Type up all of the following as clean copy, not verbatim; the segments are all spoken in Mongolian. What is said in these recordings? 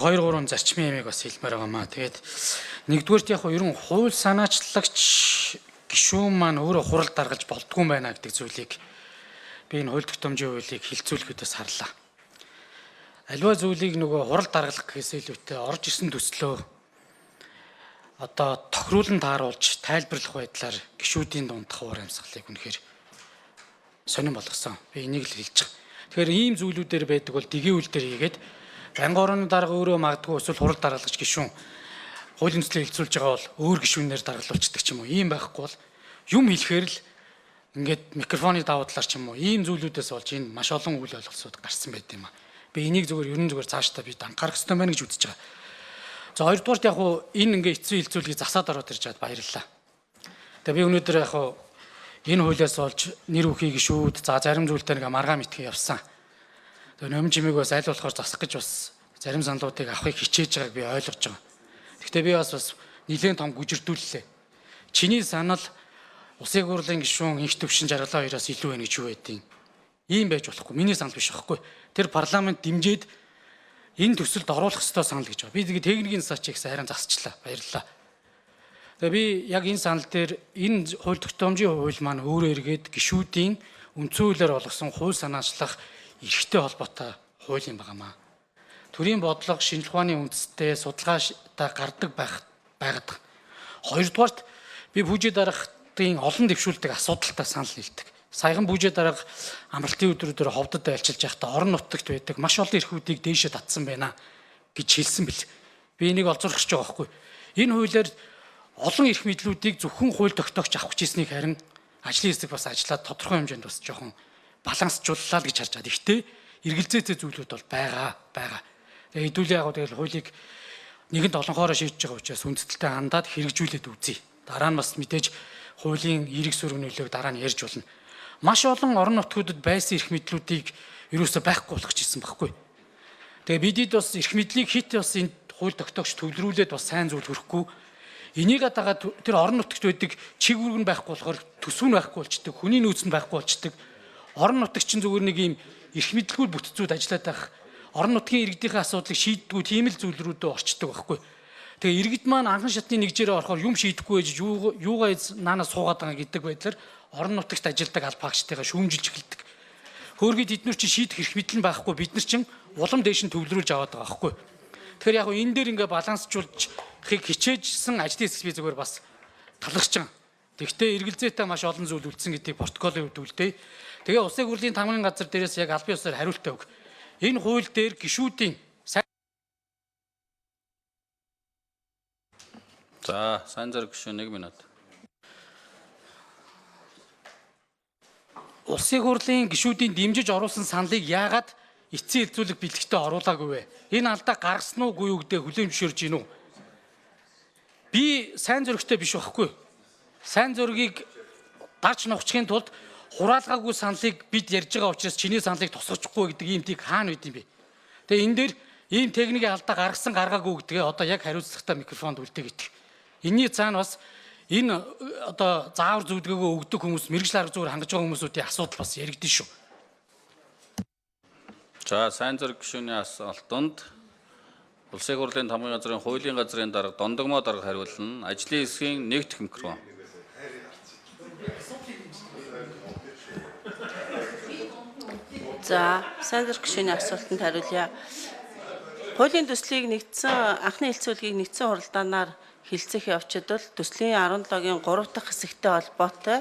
2-3 зарчмын ямиг бас хэлмээр байгаамаа. Тэгээд нэгдүгээрт яг ерөн хууль санаачлагч гишүүн маань өөрөө хурал даргалж болдгүй байна гэдэг зүйлийг би энэ хууль тогтоомжийн хуулийг хилцүүлэхэд харлаа. Аливаа зүйлийг нөгөө хурал даргалах гэхээс илүүтэй орж исэн төслөө одоо тохируулан тааруулж тайлбарлах байдлаар гишүүдийн дунд хавар амьсгалыг үнэхээр сонирн болгосон. Би энийг л хэлж байгаа. Тэгэхээр ийм зүйлүүдээр байдаг бол дэгийн үйл дээр хийгээд банкны орны дарга өөрөө магадгүй эсвэл хурал даргалагч гишүүн хуулийн төслийг хэлцүүлж байгаа бол өөр гишүүнээр даргалуулцдаг ч юм уу. Ийм байхгүй бол юм хэлэхээр л ингээд микрофоны давуу талаар ч юм уу ийм зүйлүүдээс болж энэ маш олон үйл ойлголцууд гарсан байт юм аа. Би энийг ерөн зүгээр цаашдаа би анхаарах хэрэгтэй байна гэж үзэж байгаа. За хоёрдугаарт яг хуу энэ ингээ эцсийн хилцүүлгийг засаад ороод ирж чад баярлалаа. Тэгээ би өнөөдөр яг хуу энэ хуулиас болж нэр бүхий гишүүд за зарим зүйлдер ингээ маргаан мэтгэ явсан. Тэгээ номын жимийг бас аль болохоор засах гэж бас зарим саналуудыг авахыг хичээж байгааг би ойлгож байгаа. Гэхдээ би бас нэлээд том гүжирдүүллээ. Чиний санал Улсын хурлын гишүүн инх төвшин жаргалаа хоёроос илүү байна гэж юу байдیں۔ Ийм байж болохгүй. Миний санал биш байхгүй. Тэр парламент дэмжиж энэ төсөлд оруулах ёстой санал гэж байгаа. Би тэгээд техникийн засаач их сайран засчлаа. Баярлалаа. Тэгээ би яг энэ санал дээр энэ хууль тогтоомжийн хууль маань өөрөө эргээд гишүүдийн үндсэн хуулиар олгосон хууль санаачлах эрхтэй холбоотой хууль юм байнамаа. Төрийн бодлого шинжлэх ухааны үндэстэй судалгаатаа гардаг байгаад. Хоёрдугаарт би бүжиг даргахын олон дэвшүүлдэг асуудалтай санал нийлдэг. Саяхан бүжиг дарга амралтын өдрүүдээр ховдод айлчилж байхдаа орон нутагт байдаг маш олон эрхүүдийг дээшээ татсан байна гэж хэлсэн бэл. Би энийг олзуурах гэж байгаа байхгүй. Энэ хуулиар олон эрх мэдлүүдийг зөвхөн хууль тогтоогч авах гэжсэнийг харин ажлын хэсэг бас ажиллаад тодорхой хэмжээнд бас жоохон балансжууллаа л гэж харж байгаа. Гэхдээ эргэлзээтэй зүйлүүд бол байгаа. Тэгээ хэдүүлээ яг тэгэл хуулийг нэгэнд олонхоороо шийдэж байгаа учраас хүндэтэлтэй хандаад хэрэгжүүлээд үзье. Дараа нь бас мэдээж хуулийн эерэг сүрэг нөлөөг дараа нь ярьж болно. Маш олон орон нутгуудад байсан эрх мэдлүүдийг ерөөсөө байхгүй болгочихсон байхгүй. Тэгээ бидэд бас эрх мэдлийг хит бас энэ хууль тогтоогч төвлөрүүлээд бас сайн зүйл хөрөхгүй. Энийг дагаа тэр орон нутагт байдаг чиг үүрэг нь байхгүй болохоор төсөв нь байхгүй болчдөг, хүний нөөц нь байхгүй болчдөг. Орон нутагч чинь зүгээр нэг юм эрх мэдлгүй бүтцүүд ажиллаад байх. Орон нутгийн иргэдийн асуудлыг шийддэггүй тийм л зүйлрүүдэд орчдөг байхгүй. Тэгээ иргэд маань анхан шатны нэгжээрээ орохоор юм шийдэхгүй байж юугаа наанаас суугаад байгаа гэдэг байдлаар орон нутагт ажилладаг албаагчтайгаа шүүмжилж эхэлдэг. Хөөргөд эднэр чинь шийдэх эрх мэдэл нь байхгүй, бид нар чинь улам дээш нь төвлөрүүлж аваад байгаа байхгүй. Тэгэхээр яг энэ дээр ингээ балансжуулахыг хичээжсэн ажлын хэсэг би зүгээр бас талархаж байгаа. Тэгвэл эргэлзээтэй маш олон зүйл үлдсэн гэдгийг протоколын үед үлдээ. Тэгээ Улсын хурлын тамгын газар дээрээс яг албан ёсоор хариултаа өг. Энэ хууль дээр гишүүдийн За, сайн зэрэг гишүүн 1 минут. Улсын хурлын гишүүдийн дэмжиж оруулсан саналыг яагаад эцсийн хэлцүүлэг бэлтгэхдээ оруулаагүй вэ? Энэ алдаа гаргасан уугүй юу гэдэг хүлээн зөвшөөрж гинүү. Би сайн зөрөгтэй биш байхгүй. Сайн зөргийг дарж нухчихын тулд хураалгаагүй саналыг бид ярьж байгаа учраас чиний саналыг тусгачихгүй гэдэг ийм тийг хаана үт юм бэ? Тэгээ энэ дээр ийм техникийн алдаа гаргасан гаргаагүй гэдгээ одоо яг хариуцлагатай микрофонд үлдээх гэдэг. Энийний цаана бас энэ одоо заавар зүудгээгөө өгдөг хүмүүс мэрэгжил арга зүйр хангаж байгаа хүмүүсүүдийн асуудал бас яригдэн шүү. За, сайн зэрэг гишүүний асуултанд Улсын хурлын тамгын газрын хуулийн газрын дарга Дондогмоо дарга хариулна. Ажлын хэсгийн 1 дахь микрофон. За, сайн зэрэг гишүүний асуултанд хариулъя. Хуулийн төслийг анхны хэлцүүлгийг нэгдсэн хуралдаанаар хилцэх явцад бол төслийн 17-гийн 3 дахь хэсэгтэй холбоотой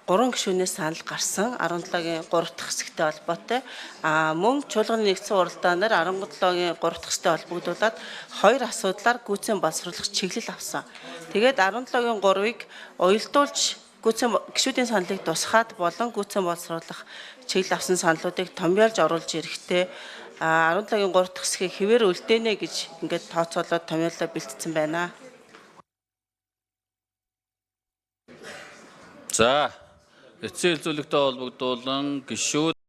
3 гишүүнээс санал гарсан 17-гийн 3 дахь хэсэгтэй холбоотой мөн чуулганы нэгдсэн хуралдаанаар 17-гийн 3 дахь хэсэгтэй холбогдуулаад 2 асуудлаар гүйцэн боловсруулах чиглэл авсан. Тэгээд 17-гийн 3-ыг уялдуулж гишүүдийн саналыг тусгаад болон гүйцэн боловсруулах чиглэл авсан саналуудыг томьёолж оруулж ирэхдээ 17-гийн 3 дахь хэсгийг хэвээр үлдээнэ гэж ингээд тооцоолоод томьёолоо бэлтцсэн байна. За, эцсийн хэлцүүлэгтэй холбогдуулан гишүүд